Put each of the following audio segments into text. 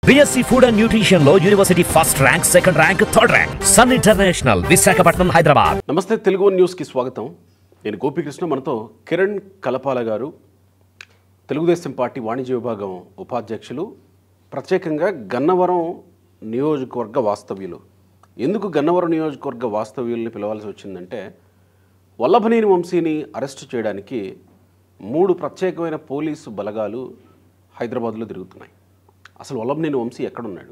BSc Food and Nutrition లో university first rank, second rank, third rank. Sun international, Visakhapatnam, Hyderabad. నమస్తే, Telugu news కి స్వాగతం. నేను గోపికృష్ణ. మనతో కిరణ్ కలపాల గారు, తెలుగుదేశం పార్టీ వాణిజ్య విభాగం ఉపాధ్యక్షులు, ప్రత్యేకంగా గన్నవరం నియోజకవర్గ వాస్తవ్యులు. ఎందుకు గన్నవరం నియోజకవర్గ వాస్తవ్యుల్ని పిలవాల్సి వచ్చిందంటే, వల్లభనేని వంశీని అరెస్టు చేయడానికి 3 ప్రత్యేకమైన పోలీసు బలగాలు హైదరాబాద్లో తిరుగుతున్నాయి. అసలు వల్లభనేని వంశీ ఎక్కడున్నాడు?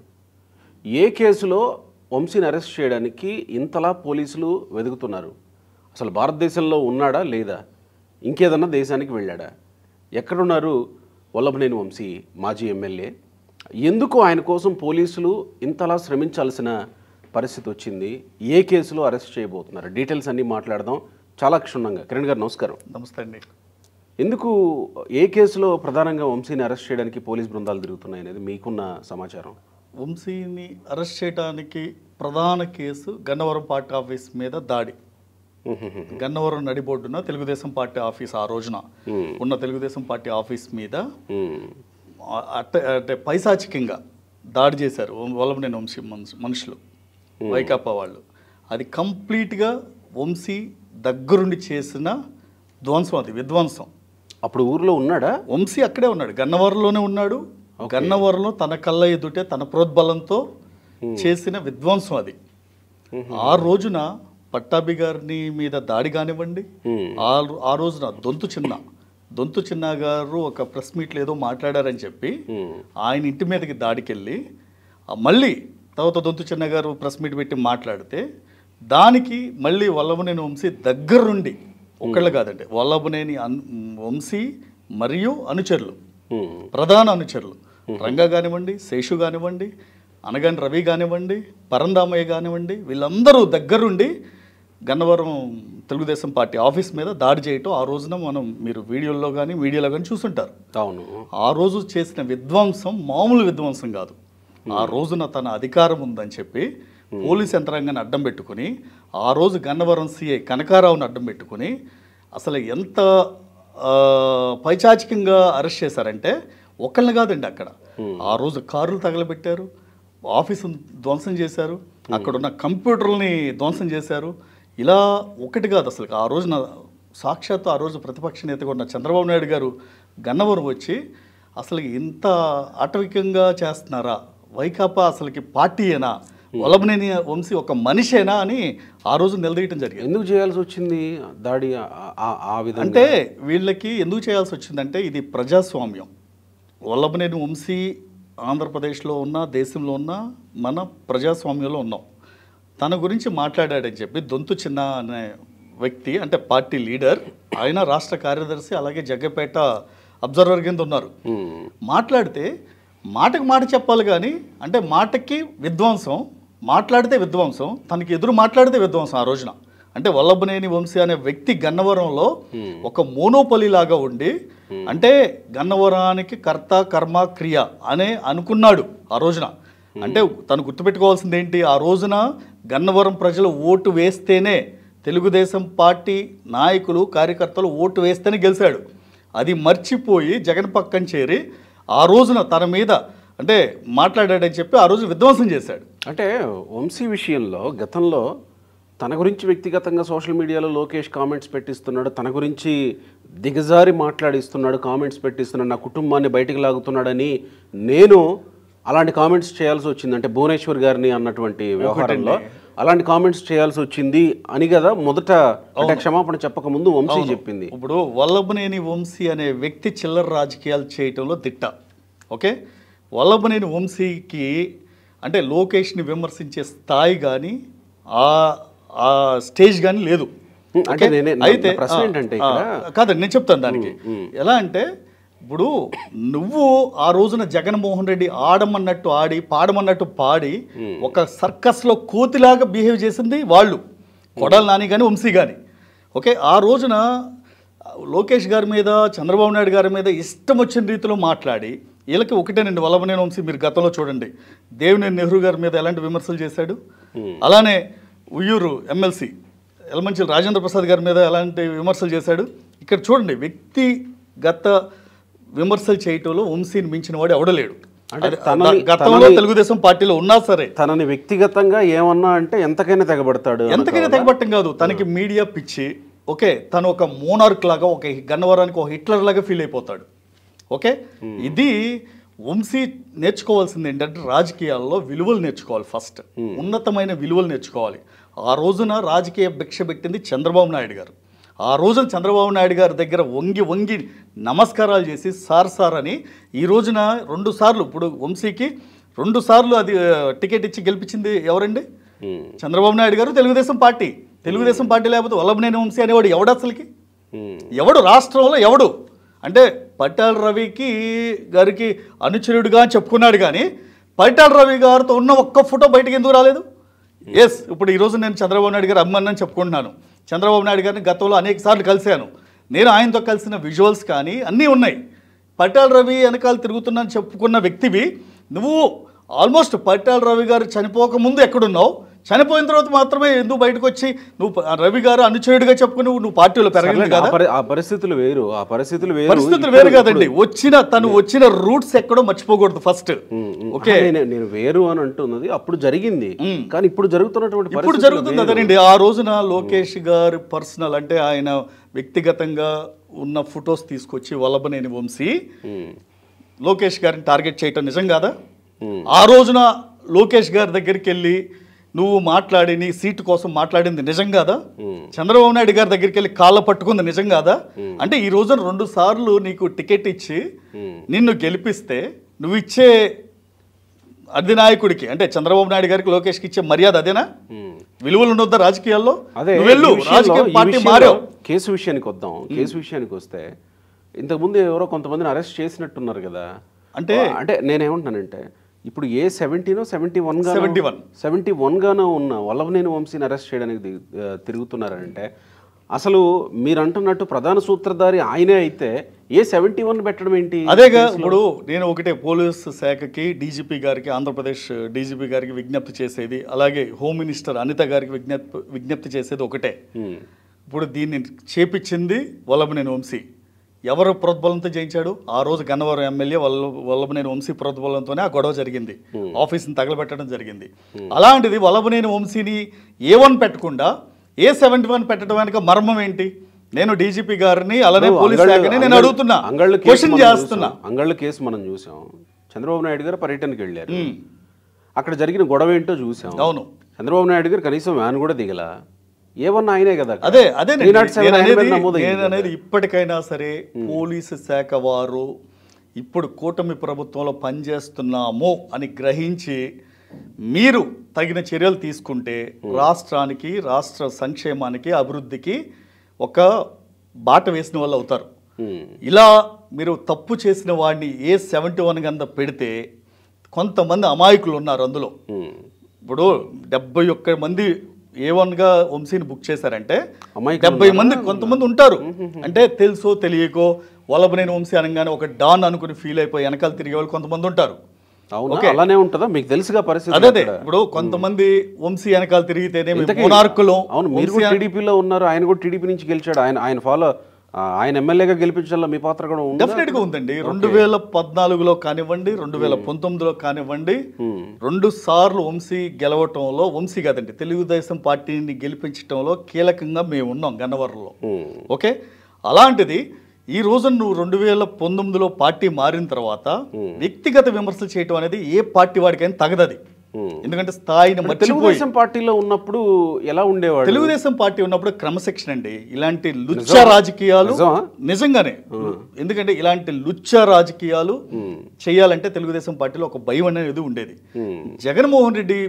ఏ కేసులో వంశీని అరెస్ట్ చేయడానికి ఇంతలా పోలీసులు వెతుకుతున్నారు? అసలు భారతదేశంలో ఉన్నాడా లేదా? ఇంకేదన్నా దేశానికి వెళ్ళాడా? ఎక్కడున్నారు వల్లభనేని వంశీ మాజీ ఎమ్మెల్యే? ఎందుకు ఆయన కోసం పోలీసులు ఇంతలా శ్రమించాల్సిన పరిస్థితి వచ్చింది? ఏ కేసులో అరెస్ట్ చేయబోతున్నారు? డీటెయిల్స్ అన్నీ మాట్లాడదాం చాలా క్షుణ్ణంగా. కిరణ్ గారు నమస్కారం. నమస్తే అండి. ఎందుకు, ఏ కేసులో ప్రధానంగా వంశీని అరెస్ట్ చేయడానికి పోలీస్ బృందాలు తిరుగుతున్నాయి అనేది మీకున్న సమాచారం? వంశీని అరెస్ట్ చేయడానికి ప్రధాన కేసు గన్నవరం పార్టీ ఆఫీస్ మీద దాడి. గన్నవరం నడిబొడ్డున తెలుగుదేశం పార్టీ ఆఫీస్, ఆ రోజున ఉన్న తెలుగుదేశం పార్టీ ఆఫీస్ మీద అంటే పైశాచికంగా దాడి చేశారు వల్లభనేని వంశీ మనుషులు, వైకాపా వాళ్ళు. అది కంప్లీట్గా వంశీ దగ్గరుండి చేసిన ధ్వంసం, అది విధ్వంసం. అప్పుడు ఊర్లో ఉన్నాడా వంశీ? అక్కడే ఉన్నాడు, గన్నవరంలోనే ఉన్నాడు. గన్నవరంలో తన కళ్ళ ఎదుటే తన ప్రోద్బలంతో చేసిన విధ్వంసం అది. ఆ రోజున పట్టాభి గారిని మీద దాడి కానివ్వండి, ఆ రోజున దొంతు చిన్న గారు ఒక ప్రెస్ మీట్లో ఏదో మాట్లాడారని చెప్పి ఆయన ఇంటి మీదకి దాడికెళ్ళి మళ్ళీ తర్వాత దొంతు చిన్న గారు ప్రెస్ మీట్ పెట్టి మాట్లాడితే దానికి మళ్ళీ వల్లభనేని వంశీ దగ్గరుండి, ఒకళ్ళు కాదండి, వల్లభనేని వంశీ మరియు అనుచరులు, ప్రధాన అనుచరులు రంగా కానివ్వండి, శేషు కానివ్వండి, అనగాని రవి కానివ్వండి, పరందామయ్య కానివ్వండి, వీళ్ళందరూ దగ్గరుండి గన్నవరం తెలుగుదేశం పార్టీ ఆఫీస్ మీద దాడి చేయటం ఆ రోజున మీరు వీడియోలో కానీ మీడియాలో కానీ చూసుంటారు. అవును. ఆ రోజు చేసిన విధ్వంసం మామూలు విధ్వంసం కాదు. ఆ రోజున తన అధికారం ఉందని చెప్పి పోలీస్ యంత్రాంగాన్ని అడ్డం పెట్టుకుని, ఆ రోజు గన్నవరం సిఐ కనకారావుని అడ్డం పెట్టుకుని అసలు ఎంత పైచాచికంగా అరెస్ట్ చేశారంటే ఒకళ్ళని కాదండి. అక్కడ ఆ రోజు కార్లు తగలబెట్టారు, ఆఫీసు ధ్వంసం చేశారు, అక్కడున్న కంప్యూటర్లని ధ్వంసం చేశారు. ఇలా ఒకటి కాదు అసలు. ఆ రోజున సాక్షాత్తు ఆ రోజు ప్రతిపక్ష నేతగా ఉన్న చంద్రబాబు నాయుడు గారు గన్నవరం వచ్చి అసలు ఇంత ఆటవికంగా చేస్తున్నారా, వైకాపా అసలుకి పార్టీయేనా, వల్లభనేని వంశీ ఒక మనిషేనా అని ఆ రోజు నిలదీయటం జరిగింది. ఎందుకు చేయాల్సి వచ్చింది దాడి ఆ విధంగా? అంటే వీళ్ళకి ఎందుకు చేయాల్సి వచ్చిందంటే ఇది ప్రజాస్వామ్యం. వల్లభనేని వంశీ ఆంధ్రప్రదేశ్లో ఉన్న, దేశంలో ఉన్న, మన ప్రజాస్వామ్యంలో ఉన్నాం. తన గురించి మాట్లాడాడని చెప్పి దొంతు చిన్న అనే వ్యక్తి, అంటే పార్టీ లీడర్, ఆయన రాష్ట్ర కార్యదర్శి, అలాగే జగ్గపేట అబ్జర్వర్ కింద ఉన్నారు. మాట్లాడితే మాటకు మాట చెప్పాలి కానీ, అంటే మాటకి విధ్వంసం, మాట్లాడితే విధ్వంసం, తనకి ఎదురు మాట్లాడితే విధ్వంసం. ఆ రోజున అంటే వల్లభనేని వంశీ అనే వ్యక్తి గన్నవరంలో ఒక మోనోపలి లాగా ఉండి, అంటే గన్నవరానికి కర్త కర్మ క్రియ అనే అనుకున్నాడు ఆ రోజున. అంటే తను గుర్తుపెట్టుకోవాల్సింది ఏంటి, ఆ రోజున గన్నవరం ప్రజలు ఓటు వేస్తేనే, తెలుగుదేశం పార్టీ నాయకులు కార్యకర్తలు ఓటు వేస్తేనే గెలిచాడు. అది మర్చిపోయి జగన్ పక్కన చేరి ఆ రోజున తన మీద అంటే మాట్లాడాడని చెప్పి ఆ రోజు విధ్వంసం చేశాడు. అంటే వంశీ విషయంలో గతంలో తన గురించి వ్యక్తిగతంగా సోషల్ మీడియాలో లోకేష్ కామెంట్స్ పెట్టిస్తున్నాడు, తన గురించి దిగజారి మాట్లాడిస్తున్నాడు, కామెంట్స్ పెట్టిస్తున్నాడు, నా కుటుంబాన్ని బయటికి లాగుతున్నాడని నేను అలాంటి కామెంట్స్ చేయాల్సి వచ్చింది. అంటే భువనేశ్వర్ గారిని అన్నటువంటి వ్యవహారంలో అలాంటి కామెంట్స్ చేయాల్సి వచ్చింది అని కదా మొదట, అంటే క్షమాపణ చెప్పకముందు వంశీ చెప్పింది. ఇప్పుడు వల్లభనేని వంశీ అనే వ్యక్తి చిల్లర రాజకీయాలు చేయటంలో దిట్ట. ఓకే, వల్లభనేని వంశీకి అంటే లోకేష్ని విమర్శించే స్థాయి కానీ ఆ స్టేజ్ కానీ లేదు. అయితే కాదండి, నేను చెప్తాను దానికి. ఎలా అంటే ఇప్పుడు నువ్వు ఆ రోజున జగన్మోహన్ రెడ్డి ఆడమన్నట్టు ఆడి, పాడమన్నట్టు పాడి, ఒక సర్కస్లో కోతిలాగా బిహేవ్ చేసింది వాళ్ళు, కొడాలి నాని కానీ వంశీ కానీ. ఓకే, ఆ రోజున లోకేష్ గారి మీద, చంద్రబాబు నాయుడు గారి మీద ఇష్టం వచ్చిన రీతిలో మాట్లాడి, వీళ్ళకి ఒకటేనండి వల్లభనేని వంశీ. మీరు గతంలో చూడండి, దేవినేని నెహ్రూ గారి మీద ఎలాంటి విమర్శలు చేశాడు, అలానే ఉయ్యూరు ఎమ్మెల్సీ యలమంచిలి రాజేంద్ర ప్రసాద్ గారి మీద ఎలాంటి విమర్శలు చేశాడు. ఇక్కడ చూడండి, వ్యక్తిగత విమర్శలు చేయటంలో వంశీని మించిన వాడు ఎవడలేడు. గతంలో తెలుగుదేశం పార్టీలో ఉన్నా సరే తనని వ్యక్తిగతంగా ఏమన్నా అంటే ఎంతకైనా తెగబడతాడు. ఎంతకైనా తెగబట్టం కాదు, తనకి మీడియా పిచ్చి. ఓకే, తను ఒక మోనార్క్ లాగా, ఒక గన్నవరానికి ఒక హిట్లర్ లాగా ఫీల్ అయిపోతాడు. ఓకే, ఇది వంశీ నేర్చుకోవాల్సింది ఏంటంటే రాజకీయాల్లో విలువలు నేర్చుకోవాలి. ఫస్ట్ ఉన్నతమైన విలువలు నేర్చుకోవాలి. ఆ రోజున రాజకీయ భిక్ష పెట్టింది చంద్రబాబు నాయుడు గారు. ఆ రోజున చంద్రబాబు నాయుడు గారి దగ్గర వంగి వంగి నమస్కారాలు చేసి సార్ అని ఈ రోజున 2 సార్లు, ఇప్పుడు వంశీకి 2 సార్లు అది టికెట్ ఇచ్చి గెలిపించింది ఎవరండి? చంద్రబాబు నాయుడు గారు, తెలుగుదేశం పార్టీ. తెలుగుదేశం పార్టీ లేకపోతే వల్లభనేని వంశీ అనేవాడు ఎవడు అసలుకి? ఎవడు రాష్ట్రంలో ఎవడు? అంటే పరిటాల రవికి గారికి అనుచరుడుగా చెప్పుకున్నాడు, కానీ పరిటాల రవి గారితో ఉన్న ఒక్క ఫోటో బయటకు ఎందుకు రాలేదు? ఎస్, ఇప్పుడు ఈరోజు నేను చంద్రబాబు నాయుడు గారు అమ్మని చెప్పుకుంటున్నాను. చంద్రబాబు నాయుడు గారిని గతంలో అనేక సార్లు కలిశాను. నేను ఆయనతో కలిసిన విజువల్స్ కానీ అన్నీ ఉన్నాయి. పరిటాల రవి వెనకాల తిరుగుతున్నాను చెప్పుకున్న వ్యక్తివి నువ్వు. ఆల్మోస్ట్ పరిటాల రవి గారు చనిపోకముందు ఎక్కడున్నావు? చనిపోయిన తర్వాత మాత్రమే ఎందుకు బయటకు వచ్చి నువ్వు రవి గారు అనుచరుడిగా చెప్పుకుని నువ్వు పార్టీలో పెరగలేదు కదా? ఆ పరిస్థితులు వేరు, ఆ పరిస్థితులు వేరు కాదండి. తను వచ్చిన రూట్స్ ఎక్కడో మర్చిపోకూడదు ఫస్ట్. ఓకే, నేను వేరు అని అంటున్నది అప్పుడు జరిగింది, కానీ ఇప్పుడు జరుగుతున్నటువంటి ఇప్పుడు జరుగుతుంది అదేనండి. ఆ రోజున లోకేష్ గారు పర్సనల్, అంటే ఆయన వ్యక్తిగతంగా ఉన్న ఫొటోస్ తీసుకొచ్చి వల్లభనేని వంశీ లోకేష్ గారిని టార్గెట్ చేయటం నిజం కాదా? ఆ రోజున లోకేష్ గారి దగ్గరికి వెళ్ళి నువ్వు మాట్లాడి నీ సీటు కోసం మాట్లాడింది నిజం కాదా? చంద్రబాబు నాయుడు గారి దగ్గరికి వెళ్ళి కాళ్ళ పట్టుకుంది నిజం కాదా? అంటే ఈ రోజున 2 సార్లు నీకు టికెట్ ఇచ్చి నిన్ను గెలిపిస్తే నువ్వు ఇచ్చే అధినాయకుడికి, అంటే చంద్రబాబు నాయుడు గారికి లోకేష్కి ఇచ్చే మర్యాద అదేనా? విలువలు ఉండొద్దా రాజకీయాల్లో? రాజకీయ పార్టీ మారావు. కేసు విషయానికి వద్దాం. కేసు విషయానికి వస్తే ఇంతకుముందు ఎవరో కొంతమందిని అరెస్ట్ చేసినట్టున్నారు కదా. అంటే నేనేమంటున్నానంటే ఇప్పుడు ఏ 71 గానో ఉన్న వల్లభనేని వంశీని అరెస్ట్ చేయడానికి తిరుగుతున్నారంటే అసలు మీరు అంటున్నట్టు ప్రధాన సూత్రధారి ఆయనే అయితే ఏ 71 పెట్టడం ఏంటి? అదేగా ఇప్పుడు నేను ఒకటే పోలీసు శాఖకి, డీజీపీ గారికి, ఆంధ్రప్రదేశ్ డీజీపీ గారికి విజ్ఞప్తి చేసేది, అలాగే హోమ్ మినిస్టర్ అనిత గారికి విజ్ఞప్తి చేసేది ఒకటే. ఇప్పుడు దీన్ని చేపించింది వల్లభనేని వంశీ. ఎవరు ప్రోద్బలంతో జయించాడు? ఆ రోజు గన్నవరం ఎమ్మెల్యే వల్లభనేని వంశీ ప్రోద్బలంతోనే ఆ గొడవ జరిగింది, ఆఫీస్ని తగలబెట్టడం జరిగింది. అలాంటిది వల్లభనేని వంశీని A1 పెట్టకుండా A71 పెట్టడం వెనక మర్మం ఏంటి? నేను డీజీపీ గారిని అలానే పోలీస్ శాఖని నేను అడుగుతున్నా, క్వశ్చన్ చేస్తున్నా. అంగళ్ళ కేసు మనం చూసాం. చంద్రబాబు నాయుడు గారు పర్యటనకి వెళ్ళారు, అక్కడ జరిగిన గొడవ ఏంటో చూసాం. అవును, చంద్రబాబు నాయుడు గారు కనీసం వ్యాన్ కూడా దిగల. ఏమన్నా ఆయనే కదా. అదే నేననేది ఇప్పటికైనా సరే పోలీసు శాఖ వారు ఇప్పుడు కూటమి ప్రభుత్వంలో పనిచేస్తున్నాము అని గ్రహించి మీరు తగిన చర్యలు తీసుకుంటే రాష్ట్రానికి, రాష్ట్ర సంక్షేమానికి, అభివృద్ధికి ఒక బాట వేసిన వాళ్ళు అవుతారు. ఇలా మీరు తప్పు చేసిన వాడిని A71 కింద పెడితే కొంతమంది అమాయకులు ఉన్నారు అందులో. ఇప్పుడు 71 మంది A1గా వంశీని బుక్ చేశారంటే 70 మంది కొంతమంది ఉంటారు. అంటే తెలుసో తెలియకో వల్లభనేని వంశీ అనగానే ఒక డాన్ అనుకుని ఫీల్ అయిపోయి వెనకాల తిరిగే వాళ్ళు కొంతమంది ఉంటారు. అలానే ఉంటుందా? మీకు తెలుసుగా పరిస్థితి. అదే ఇప్పుడు కొంతమంది వంశీ వెనకాల తిరిగితేనే మోనార్కులు. అవును, మీరు కూడా టీడీపీలో ఉన్నారు, ఆయన కూడా టీడీపీ నుంచి గెలిచాడు. ఆయన ఫాలో ఆయన ఎమ్మెల్యేగా గెలిపించాల మీ పాత్ర కూడా డెఫినెట్గా ఉందండి. 2014లో కానివ్వండి, 2019లో కానివ్వండి, 2 సార్లు వంశీ గెలవటంలో, వంశీ కాదండి తెలుగుదేశం పార్టీని గెలిపించడంలో కీలకంగా మేము ఉన్నాం గన్నవరంలో. ఓకే, అలాంటిది ఈ రోజు నువ్వు 2019లో పార్టీ మారిన తర్వాత వ్యక్తిగత విమర్శలు చేయటం అనేది ఏ పార్టీ వాడికైనా తగదది. ఎందుకంటే స్థాయిని తెలుగుదేశం పార్టీలో ఉన్నప్పుడు ఎలా ఉండేవాడు? తెలుగుదేశం పార్టీ ఉన్నప్పుడు క్రమశిక్షణ అండి. ఇలాంటి లుచ్చ రాజకీయాలు నిజంగానే, ఎందుకంటే ఇలాంటి లుచ్చ రాజకీయాలు చేయాలంటే తెలుగుదేశం పార్టీలో ఒక భయం అనేది ఉండేది. జగన్మోహన్ రెడ్డి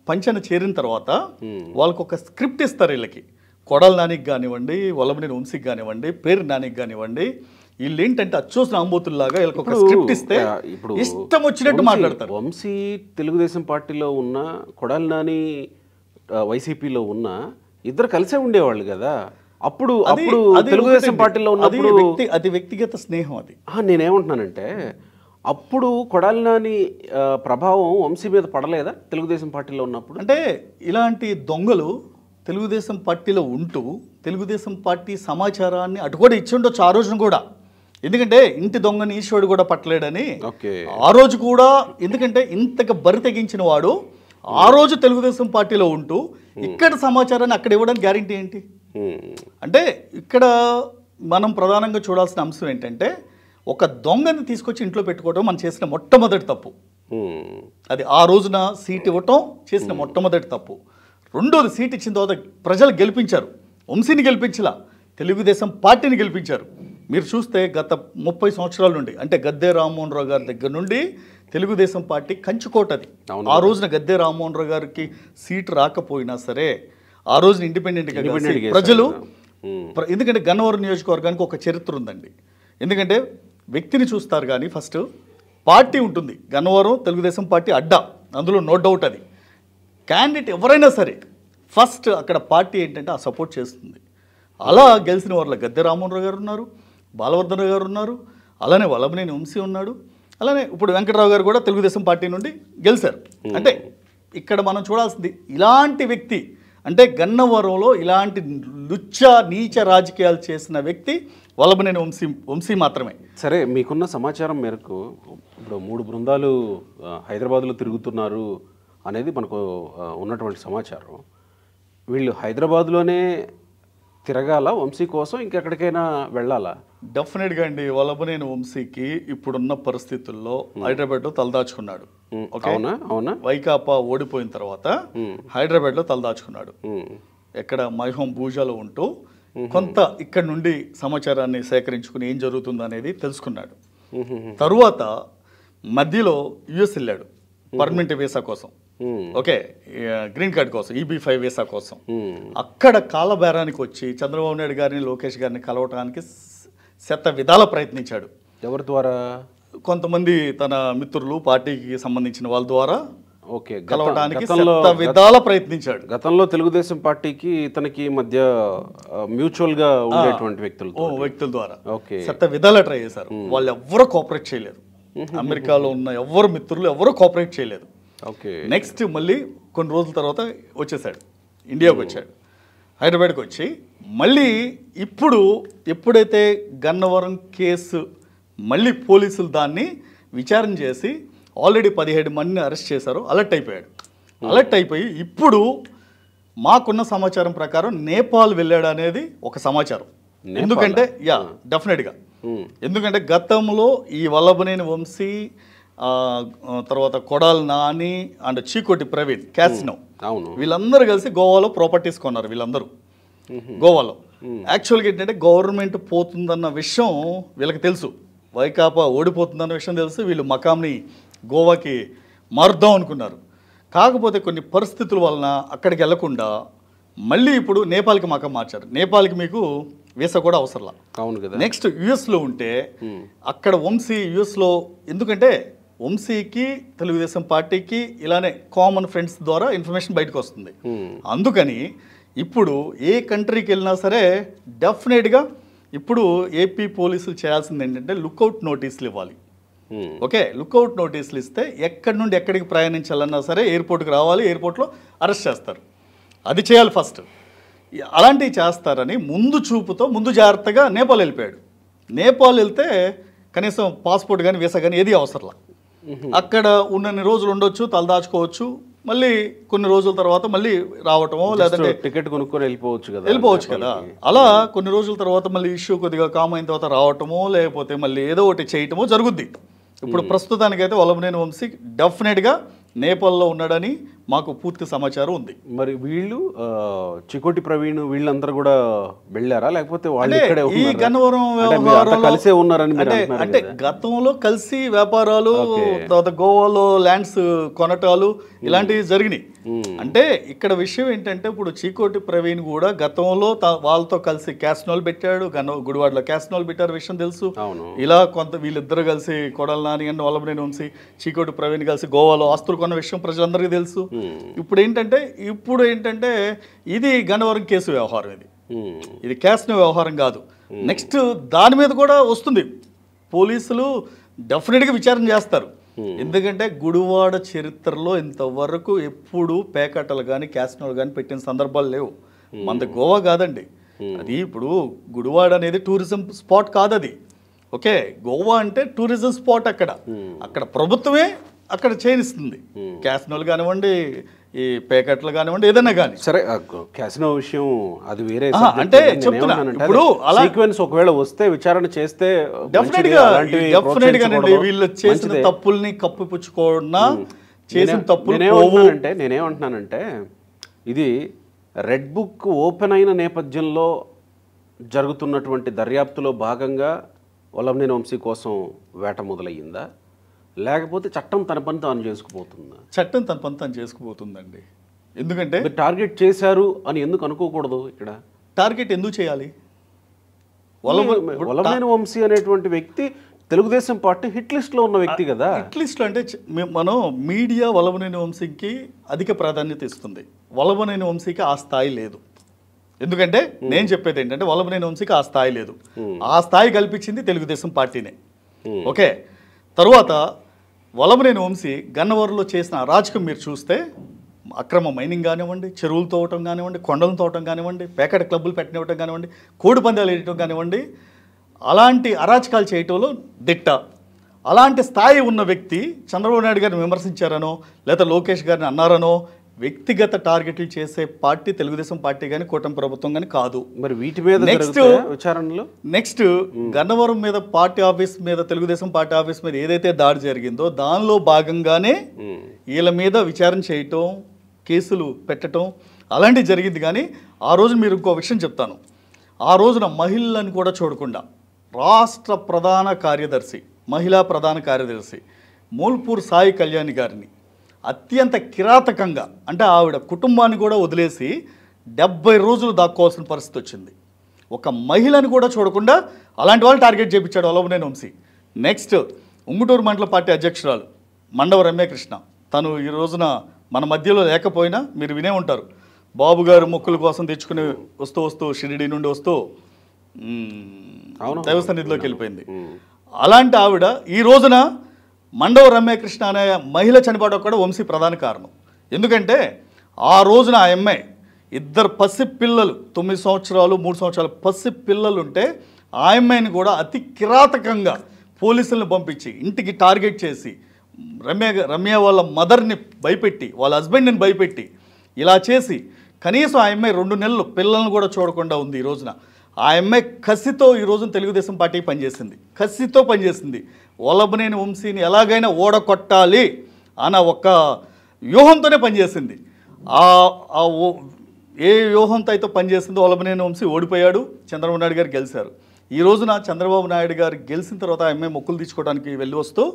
పంచన చేరిన తర్వాత వాళ్ళకు ఒక స్క్రిప్ట్ ఇస్తారు. వీళ్ళకి కొడాల నానికి కానివ్వండి, వల్లభనేని వంశీకి కానివ్వండి, పేరు నానికి కానివ్వండి, వీళ్ళు ఏంటంటే అచ్చోసిన ఆంబోతుల్లాగా వీళ్ళకి ఒక స్క్రిప్ట్ ఇస్తే ఇప్పుడు ఇష్టం వచ్చినట్టు మాట్లాడతారు. వంశీ తెలుగుదేశం పార్టీలో ఉన్న, కొడాలి నాని వైసీపీలో ఉన్న, ఇద్దరు కలిసే ఉండేవాళ్ళు కదా. అప్పుడు తెలుగుదేశం పార్టీలో ఉన్నప్పుడు అది వ్యక్తిగత స్నేహం. అది నేనేమంటున్నానంటే అప్పుడు కొడాలి నాని ప్రభావం వంశీ మీద పడలేదా తెలుగుదేశం పార్టీలో ఉన్నప్పుడు? అంటే ఇలాంటి దొంగలు తెలుగుదేశం పార్టీలో ఉంటూ తెలుగుదేశం పార్టీ సమాచారాన్ని అటు కూడా ఇచ్చి ఉండొచ్చు ఆ రోజున కూడా. ఎందుకంటే ఇంటి దొంగని ఈశ్వరుడు కూడా పట్టలేడని ఓకే. ఆ రోజు కూడా, ఎందుకంటే ఇంతగా బరి తెగించిన వాడు ఆ రోజు తెలుగుదేశం పార్టీలో ఉంటూ ఇక్కడ సమాచారాన్ని అక్కడ ఇవ్వడానికి గ్యారంటీ ఏంటి? అంటే ఇక్కడ మనం ప్రధానంగా చూడాల్సిన అంశం ఏంటంటే, ఒక దొంగని తీసుకొచ్చి ఇంట్లో పెట్టుకోవడం మనం చేసిన మొట్టమొదటి తప్పు. అది ఆ రోజున సీట్ ఇవ్వటం చేసిన మొట్టమొదటి తప్పు. రెండోది, సీట్ ఇచ్చిన తర్వాత ప్రజలు గెలిపించారు. వంశీని గెలిపించలా, తెలుగుదేశం పార్టీని గెలిపించారు. మీరు చూస్తే గత 30 సంవత్సరాల నుండి, అంటే గద్దె రామ్మోహన్ రావు గారి దగ్గర నుండి తెలుగుదేశం పార్టీ కంచుకోటది. ఆ రోజున గద్దె రామ్మోహన్ రావు గారికి సీట్ రాకపోయినా సరే ఆ రోజున ఇండిపెండెంట్గా ప్రజలు, ఎందుకంటే గన్నవరం నియోజకవర్గానికి ఒక చరిత్ర ఉందండి. ఎందుకంటే వ్యక్తిని చూస్తారు కానీ ఫస్ట్ పార్టీ ఉంటుంది. గన్నవరం తెలుగుదేశం పార్టీ అడ్డా, అందులో నో డౌట్. అది క్యాండిడేట్ ఎవరైనా సరే ఫస్ట్ అక్కడ పార్టీ ఏంటంటే ఆ సపోర్ట్ చేస్తుంది. అలా గెలిచిన వాళ్ళ గద్దె రామ్మోహన్ రావు గారు ఉన్నారు, బాలవర్ధన్ గారు ఉన్నారు, అలానే వల్లభనేని వంశీ ఉన్నాడు, అలానే ఇప్పుడు వెంకటరావు గారు కూడా తెలుగుదేశం పార్టీ నుండి గెలిచారు. అంటే ఇక్కడ మనం చూడాల్సింది ఇలాంటి వ్యక్తి, అంటే గన్నవరంలో ఇలాంటి నీచ రాజకీయాలు చేసిన వ్యక్తి వల్లభనేని వంశీ మాత్రమే. సరే, మీకున్న సమాచారం మేరకు ఇప్పుడు 3 బృందాలు హైదరాబాద్లో తిరుగుతున్నారు అనేది మనకు ఉన్నటువంటి సమాచారం. వీళ్ళు హైదరాబాద్లోనే తిరగాల వంశీ కోసం, ఇంకెక్కడికైనా వెళ్ళాలా? డెఫినెట్గా అండి. వల్లభనేని వంశీకి ఇప్పుడున్న పరిస్థితుల్లో హైదరాబాద్లో తలదాచుకున్నాడు. అవునా? అవునా? వైకాపా ఓడిపోయిన తర్వాత హైదరాబాద్లో తలదాచుకున్నాడు. ఎక్కడ మైహోం భూజాలో ఉంటూ కొంత ఇక్కడ నుండి సమాచారాన్ని సేకరించుకుని ఏం జరుగుతుందో అనేది తెలుసుకున్నాడు. తరువాత మధ్యలో యుఎస్ వెళ్ళాడు పర్మనెంట్ వీసా కోసం. ఓకే, గ్రీన్ కార్డ్ కోసం, EB5 వీసా కోసం. అక్కడ కాలబేరానికి వచ్చి చంద్రబాబు నాయుడు గారిని, లోకేష్ గారిని కలవటానికి శత విధాల ప్రయత్నించాడు. ఎవరి ద్వారా? కొంతమంది తన మిత్రులు, పార్టీకి సంబంధించిన వాళ్ళ ద్వారా ఓకే, కలవడానికి శత విధాల ప్రయత్నించాడు. గతంలో తెలుగుదేశం పార్టీకి తనకి మధ్య మ్యూచువల్ గా ఉండేటువంటి వ్యక్తుల ద్వారా శత విధాల ట్రై చేశారు. వాళ్ళు ఎవ్వరూ కోఆపరేట్ చేయలేదు. అమెరికాలో ఉన్న ఎవరు మిత్రులు ఎవరు కోఆపరేట్ చేయలేదు. నెక్స్ట్ మళ్ళీ కొన్ని రోజుల తర్వాత వచ్చేసాడు, ఇండియాకి వచ్చాడు. హైదరాబాద్కి వచ్చి మళ్ళీ ఇప్పుడు ఎప్పుడైతే గన్నవరం కేసు మళ్ళీ పోలీసులు దాన్ని విచారణ చేసి ఆల్రెడీ 17 మందిని అరెస్ట్ చేశారు, అలర్ట్ అయిపోయాడు. అలర్ట్ అయిపోయి ఇప్పుడు మాకున్న సమాచారం ప్రకారం నేపాల్ వెళ్ళాడు అనేది ఒక సమాచారం. ఎందుకంటే డెఫినెట్గా, ఎందుకంటే గతంలో ఈ వల్లభనేని వంశీ, తర్వాత కొడాలి నాని అండ్ చీకోటి ప్రవీణ్, క్యాసినో, వీళ్ళందరూ కలిసి గోవాలో ప్రాపర్టీస్ కొన్నారు. వీళ్ళందరూ గోవాలో యాక్చువల్గా ఏంటంటే గవర్నమెంట్ పోతుందన్న విషయం వీళ్ళకి తెలుసు, వైకాపా ఓడిపోతుందన్న విషయం తెలుసు. వీళ్ళు మకాంని గోవాకి మారుద్దాం అనుకున్నారు. కాకపోతే కొన్ని పరిస్థితుల వలన అక్కడికి వెళ్లకుండా మళ్ళీ ఇప్పుడు నేపాల్కి మకాం మార్చారు. నేపాల్కి మీకు వీసా కూడా అవసరంలా. అవును కదా. నెక్స్ట్ యుఎస్లో ఉంటే అక్కడ వంశీ యుఎస్లో, ఎందుకంటే వంశీకి తెలుగుదేశం పార్టీకి ఇలానే కామన్ ఫ్రెండ్స్ ద్వారా ఇన్ఫర్మేషన్ బయటకు వస్తుంది. అందుకని ఇప్పుడు ఏ కంట్రీకి వెళ్ళినా సరే డెఫినెట్గా ఇప్పుడు ఏపీ పోలీసులు చేయాల్సింది ఏంటంటే లుక్అవుట్ నోటీసులు ఇవ్వాలి. ఓకే, లుక్అవుట్ నోటీసులు ఇస్తే ఎక్కడి నుండి ఎక్కడికి ప్రయాణించాలన్నా సరే ఎయిర్పోర్ట్కి రావాలి, ఎయిర్పోర్ట్లో అరెస్ట్ చేస్తారు. అది చేయాలి ఫస్ట్. అలాంటివి చేస్తారని ముందు చూపుతో ముందు జాగ్రత్తగా నేపాల్ వెళ్ళిపోయాడు. నేపాల్ వెళ్తే కనీసం పాస్పోర్ట్ కానీ వీసా కానీ ఏది అవసరంలా. అక్కడ ఉన్నన్ని రోజులు ఉండొచ్చు, తలదాచుకోవచ్చు, మళ్ళీ కొన్ని రోజుల తర్వాత మళ్ళీ రావటమో లేదంటే టికెట్ కొనుక్కొని వెళ్ళిపోవచ్చు కదా. అలా కొన్ని రోజుల తర్వాత మళ్ళీ ఇష్యూ కొద్దిగా కామ్ అయిన తర్వాత రావటమో లేకపోతే మళ్ళీ ఏదో ఒకటి చేయటమో జరుగుద్ది. ఇప్పుడు ప్రస్తుతానికైతే వల్లభనేని వంశీ డెఫినెట్గా నేపాల్లో ఉన్నాడని మాకు పూర్తి సమాచారం ఉంది. మరి వీళ్ళు చికోటి ప్రవీణ్ వీళ్ళందరూ కూడా వెళ్ళారా, లేకపోతే వాళ్ళు ఇక్కడే ఈ గన్నవరం కలిసే ఉన్నారని? అంటే గతంలో కలిసి వ్యాపారాలు, తర్వాత గోవాలో ల్యాండ్స్ కొనటాలు ఇలాంటివి జరిగినాయి. అంటే ఇక్కడ విషయం ఏంటంటే ఇప్పుడు చీకోటి ప్రవీణ్ కూడా గతంలో వాళ్ళతో కలిసి క్యాసినోలు పెట్టాడు. గుడివాడలో క్యాసినోలు పెట్టారు, విషయం తెలుసు. ఇలా కొంత వీళ్ళిద్దరు కలిసి కొడాలి నాని అండ్ వల్లభనేని వంశీ, చీకోటి ప్రవీణ్ కలిసి గోవాలో ఆస్తులు కొన్న విషయం ప్రజలందరికీ తెలుసు. ఇప్పుడు ఏంటంటే ఇది గన్నవరం కేసు వ్యవహారం, ఇది క్యాసినో వ్యవహారం కాదు. నెక్స్ట్ దాని మీద కూడా వస్తుంది, పోలీసులు డెఫినెట్గా విచారణ చేస్తారు. ఎందుకంటే గుడివాడ చరిత్రలో ఇంతవరకు ఎప్పుడు పేకట్టలు కానీ క్యాసినోలు కానీ పెట్టిన సందర్భాలు లేవు. మనది గోవా కాదండి, అది ఇప్పుడు గుడివాడ అనేది టూరిజం స్పాట్ కాదు, అది ఓకే, గోవా అంటే టూరిజం స్పాట్, అక్కడ ప్రభుత్వమే అక్కడ చేయనిస్తుంది. క్యాసినోలు కానివ్వండి, ఈ పేకట్లు కానివ్వండి, ఏదైనా కానీ. సరే, క్యాసినో విషయం అది వేరే. అంటే చెప్తున్నా, ఇప్పుడు అలా సీక్వెన్స్ ఒకవేళ వస్తే విచారణ చేస్తే డెఫినెట్ గా వీళ్ళు చేసిన తప్పుల్ని కప్పిపుచ్చుకోకుండా చేసిన తప్పులు. నేనేమంటున్నానంటే ఇది రెడ్ బుక్ ఓపెన్ అయిన నేపథ్యంలో జరుగుతున్నటువంటి దర్యాప్తులో భాగంగా వల్లభనేని వంశీ కోసం వేట మొదలయ్యిందా, లేకపోతే చట్టం తన పని తాను చేసుకుపోతుందా? చట్టం తన పని తాను చేసుకుపోతుందండి. ఎందుకంటే టార్గెట్ చేశారు అని ఎందుకు అనుకోకూడదు? ఇక్కడ టార్గెట్ ఎందుకు చేయాలి? వల్లభనేని వంశీ అనేటువంటి వ్యక్తి తెలుగుదేశం పార్టీ హిట్ లిస్ట్లో ఉన్న వ్యక్తి కదా. హిట్ లిస్ట్లో అంటే మనం మీడియా వల్లభనేని వంశీకి అధిక ప్రాధాన్యత ఇస్తుంది. వల్లభనేని వంశీకి ఆ స్థాయి లేదు. ఎందుకంటే నేను చెప్పేది ఏంటంటే వల్లభనేని వంశీకి ఆ స్థాయి లేదు. ఆ స్థాయి కల్పించింది తెలుగుదేశం పార్టీనే. ఓకే, తరువాత వల్లభనేని వంశీ గన్నవరంలో చేసిన అరాచకం మీరు చూస్తే, అక్రమ మైనింగ్ కానివ్వండి, చెరువులు తోవటం కానివ్వండి, కొండలు తోవటం కానివ్వండి, పేకట క్లబ్బులు పెట్టనివ్వటం కానివ్వండి, కోడి పందాలు వేయటం కానివ్వండి, అలాంటి అరాచకాలు చేయటంలో దిట్ట. అలాంటి స్థాయి ఉన్న వ్యక్తి చంద్రబాబు నాయుడు గారిని విమర్శించారనో లేదా లోకేష్ గారిని అన్నారనో వ్యక్తిగత టార్గెట్లు చేసే పార్టీ తెలుగుదేశం పార్టీ కానీ కూటమి ప్రభుత్వం కానీ కాదు. మరి వీటి మీద నెక్స్ట్ గన్నవరం మీద పార్టీ ఆఫీస్ మీద, తెలుగుదేశం పార్టీ ఆఫీస్ మీద ఏదైతే దాడి జరిగిందో దానిలో భాగంగానే వీళ్ళ మీద విచారణ చేయటం, కేసులు పెట్టడం అలాంటివి జరిగింది. కానీ ఆ రోజు మీరు ఇంకో విషయం చెప్తాను. ఆ రోజున మహిళలను కూడా చూడకుండా రాష్ట్ర ప్రధాన కార్యదర్శి, మహిళా ప్రధాన కార్యదర్శి మూల్పూర్ సాయి కళ్యాణి గారిని అత్యంత కిరాతకంగా, అంటే ఆవిడ కుటుంబాన్ని కూడా వదిలేసి 70 రోజులు దాక్కోవాల్సిన పరిస్థితి వచ్చింది. ఒక మహిళను కూడా చూడకుండా అలాంటి వాళ్ళు టార్గెట్ చేయించాడు వల్లభనేని వంశీ. నెక్స్ట్ ఉంగుటూరు మండల పార్టీ అధ్యక్షురాలు మండవ రమ్యకృష్ణ, తను ఈ రోజున మన మధ్యలో లేకపోయినా మీరు వినే ఉంటారు. బాబు గారు మొక్కుల కోసం తెచ్చుకుని వస్తూ షిరిడి నుండి వస్తూ దేవస్థానిధిలోకి వెళ్ళిపోయింది. అలాంటి ఆవిడ ఈ రోజున మండవ రమ్యకృష్ణ అనే మహిళ చనిపోవడం కూడా వంశీ ప్రధాన కారణం. ఎందుకంటే ఆ రోజున ఆ అమ్మాయి 2 పసి పిల్లలు, 9 సంవత్సరాలు 3 సంవత్సరాలు పసి పిల్లలు ఉంటే ఆ అమ్మాయిని కూడా అతి కిరాతకంగా పోలీసులను పంపించి ఇంటికి టార్గెట్ చేసి రమ్య వాళ్ళ మదర్ని భయపెట్టి, వాళ్ళ హస్బెండ్ని భయపెట్టి ఇలా చేసి కనీసం ఆ అమ్మాయి 2 నెలలు పిల్లలను కూడా చూడకుండా ఉంది. ఈ రోజున ఆ అమ్మాయి కసితో ఈ రోజున తెలుగుదేశం పార్టీకి పనిచేసింది, కసితో పనిచేసింది. వల్లభనేని వంశీని ఎలాగైనా ఓడగొట్టాలి అన్న ఒక వ్యూహంతోనే పనిచేసింది. ఏ వ్యూహంతో అయితే పనిచేసిందో వల్లభనేని వంశీ ఓడిపోయాడు, చంద్రబాబు నాయుడు గారు గెలిచారు. ఈ రోజున చంద్రబాబు నాయుడు గారు గెలిచిన తర్వాత ఆ అమ్మాయి మొక్కులు తీసుకోవడానికి వెళ్ళి వస్తూ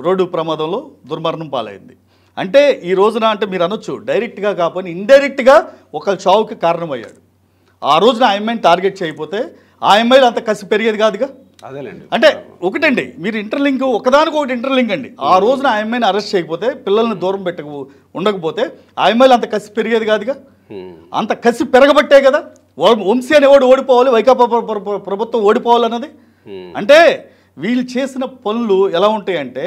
రోడ్డు ప్రమాదంలో దుర్మరణం పాలైంది. అంటే ఈ రోజున అంటే మీరు అనొచ్చు డైరెక్ట్గా కాకపోతే ఇండైరెక్ట్గా ఒక చావుకి కారణమయ్యాడు. ఆ రోజున ఆ అమ్మాయిని టార్గెట్ చేయకపోతే ఆ అమ్మాయిలు అంత కసి పెరిగేది కాదుగా. అదేలేండి. అంటే ఒకటండి, మీరు ఇంటర్లింక్ ఒకదానికొకటి ఇంటర్లింక్ అండి. ఆ రోజున ఆ అమ్మాయిని అరెస్ట్ చేయకపోతే, పిల్లల్ని దూరం ఉండకపోతే ఆ అమ్మాయిలు అంత కసి పెరిగేది కాదుగా. అంత కసి పెరగబట్టే కదా వంశీ అనేవాడు ఓడిపోవాలి, వైకాపా ప్రభుత్వం ఓడిపోవాలన్నది. అంటే వీళ్ళు చేసిన పనులు ఎలా ఉంటాయంటే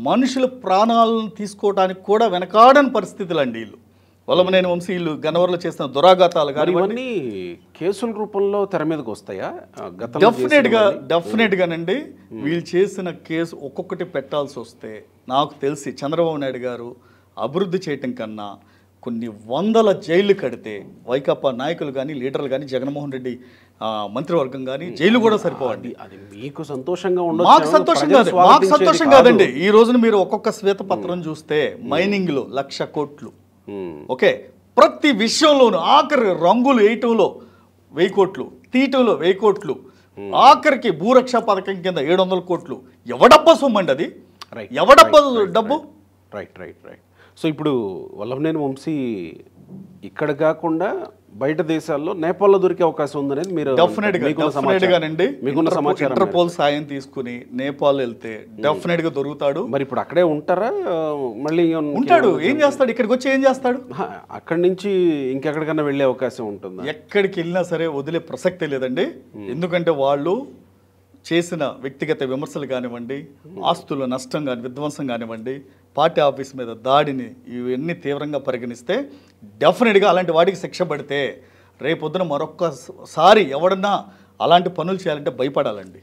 మనుషుల ప్రాణాలను తీసుకోవడానికి కూడా వెనకాడని పరిస్థితులు అండి. వీళ్ళు వల్లభనేని వంశీ వీళ్ళు గన్నవరంలో చేసిన దురాఘాతాలు కానీ ఇవన్నీ కేసుల రూపంలో తెర మీదకి వస్తాయా? డెఫినెట్గానండి. వీళ్ళు చేసిన కేసు ఒక్కొక్కటి పెట్టాల్సి వస్తే నాకు తెలిసి చంద్రబాబు నాయుడు గారు అభివృద్ధి చేయటం కన్నా కొన్ని వందల జైళ్ళు కడితే వైకాపా నాయకులు కానీ, లీడర్లు కానీ, జగన్మోహన్ రెడ్డి మంత్రివర్గం కానీ జైలు కూడా సరిపోవండి. అది మీకు సంతోషంగా ఉండదు, మాకు సంతోషం కాదండి. ఈ రోజున మీరు ఒక్కొక్క శ్వేతపత్రం చూస్తే మైనింగ్లో 1,00,000 కోట్లు, ఓకే, ప్రతి విషయంలోనూ ఆఖరి రంగులు వేయటంలో 1000 కోట్లు, తీయటంలో 1000 కోట్లు, ఆఖరికి భూరక్ష పథకం కింద 700 కోట్లు. ఎవడబ్బా సొమ్మండి అది, ఎవడబ్బా డబ్బు. రైట్. సో ఇప్పుడు వల్లభనేని వంశీ ఇక్కడ కాకుండా బయట దేశాల్లో నేపాల్లో దొరికే అవకాశం ఉందనేది మీరు డెఫినెట్గానండి. మీకున్న సమాచారం ఇంటర్పోల్ సాయం తీసుకుని నేపాల్ వెళ్తే డెఫినెట్గా దొరుకుతాడు. మరి ఇప్పుడు అక్కడే ఉంటారా? మళ్ళీ ఉంటాడు. ఏం చేస్తాడు? ఇక్కడికి వచ్చి ఏం చేస్తాడు? అక్కడి నుంచి ఇంకెక్కడికన్నా వెళ్ళే అవకాశం ఉంటుంది? ఎక్కడికి వెళ్ళినా సరే వదిలే ప్రసక్తే లేదండి. ఎందుకంటే వాళ్ళు చేసిన వ్యక్తిగత విమర్శలు కానివ్వండి, ఆస్తుల నష్టం కానీ, విధ్వంసం కానివ్వండి, పార్టీ ఆఫీస్ మీద దాడిని, ఇవన్నీ తీవ్రంగా పరిగణిస్తే డెఫినెట్గా అలాంటి వాటికి శిక్ష పడితే రేపొద్దున మరొక్కసారి ఎవడన్నా అలాంటి పనులు చేయాలంటే భయపడాలండి.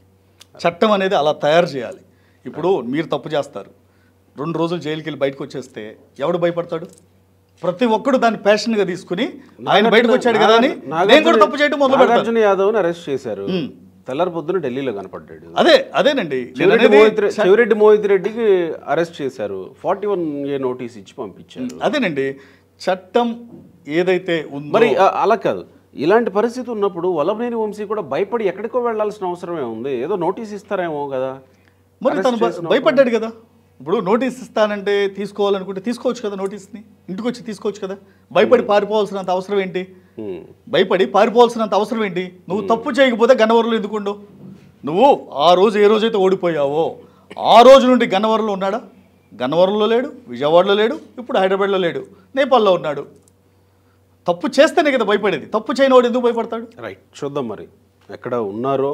చట్టం అనేది అలా తయారు చేయాలి. ఇప్పుడు మీరు తప్పు చేస్తారు, 2 రోజులు జైలుకి వెళ్ళి బయటకు వచ్చేస్తే ఎవడు భయపడతాడు? ప్రతి ఒక్కడు దాన్ని ప్యాషన్గా తీసుకుని ఆయన బయటకు వచ్చాడు కదా అని నేను కూడా తప్పు చేయడం మొదలు పెడతాను. నాగార్జున యాదవ్ని అరెస్ట్ చేశారు, తెల్లారి పొద్దున ఢిల్లీలో కనపడ్డాడు. అదేనండి, చెవిరెడ్డి మోహిత్ రెడ్డికి అరెస్ట్ చేశారు, 41A నోటీస్ ఇచ్చి పంపించారు. అదేనండి చట్టం ఏదైతే ఉందో. మరి అలా కాదు, ఇలాంటి పరిస్థితి ఉన్నప్పుడు వల్లభనేని వంశీ కూడా భయపడి ఎక్కడికో వెళ్లాల్సిన అవసరమే ఉంది. ఏదో నోటీస్ ఇస్తారేమో కదా. మరి తను భయపడ్డాడు కదా. ఇప్పుడు నోటీస్ ఇస్తానంటే తీసుకోవాలనుకుంటే తీసుకోవచ్చు కదా, నోటీస్ని ఇంటికి వచ్చి తీసుకోవచ్చు కదా. భయపడి పారిపోవాల్సినంత అవసరం ఏంటి? భయపడి పారిపోవాల్సినంత అవసరం ఏంటి? నువ్వు తప్పు చేయకపోతే గన్నవరంలో ఎందుకుండవు? నువ్వు ఆ రోజు ఏ రోజైతే ఓడిపోయావో ఆ రోజు నుండి గన్నవరంలో ఉన్నాడా? గన్నవరంలో లేడు, విజయవాడలో లేడు, ఇప్పుడు హైదరాబాద్లో లేడు, నేపాల్లో ఉన్నాడు. తప్పు చేస్తేనే కదా భయపడేది. తప్పు చేయని వాడు ఎందుకు భయపడతాడు? రైట్, చూద్దాం మరి ఎక్కడ ఉన్నారో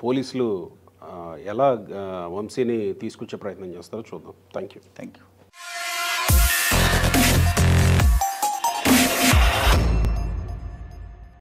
పోలీసులు ఎలా వంశీని తీసుకొచ్చే ప్రయత్నం చేస్తారో చూద్దాం. Thank you.